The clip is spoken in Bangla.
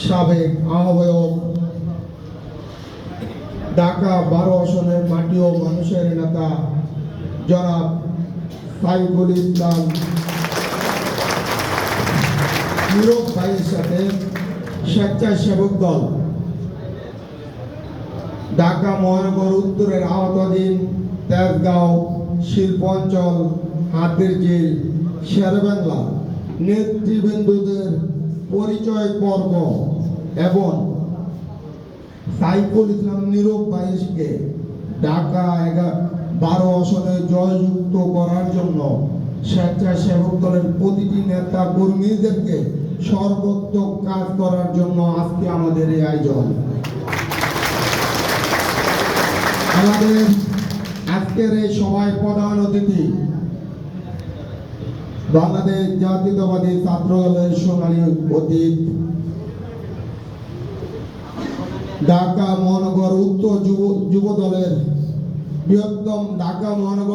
সাবেক আহ্বায়ক, ঢাকা 12 আসনের মাটি ও মানুষের নেতা জনাব সাইফুল ইসলাম নীরব ভাইয়ের সাথে স্বেচ্ছাসেবক দল ঢাকা মহানগর উত্তরের আওতাধীন তেজগাঁও, শিল্পাঞ্চল, হাতিরঝিল, শেরেবাংলা নেতৃবৃন্দদের পরিচয় পর্ব এবং সাইফুল ইসলাম নীরব ভাইকে ঢাকা 12 আসনে জয়যুক্ত করার জন্য স্বেচ্ছাসেবক দলের প্রতিটি নেতা কর্মীদেরকে সর্বোত্তম কাজ করার জন্য আজকে আমাদের এই আয়োজন। আমাদের আজকের এই সভায় প্রধান অতিথি বাংলাদেশ জাতীয়তাবাদী ছাত্র দলের সোনালী অতীত, ঢাকা মহানগর উত্তর যুব দলের বৃহত্তম ঢাকা মহানগর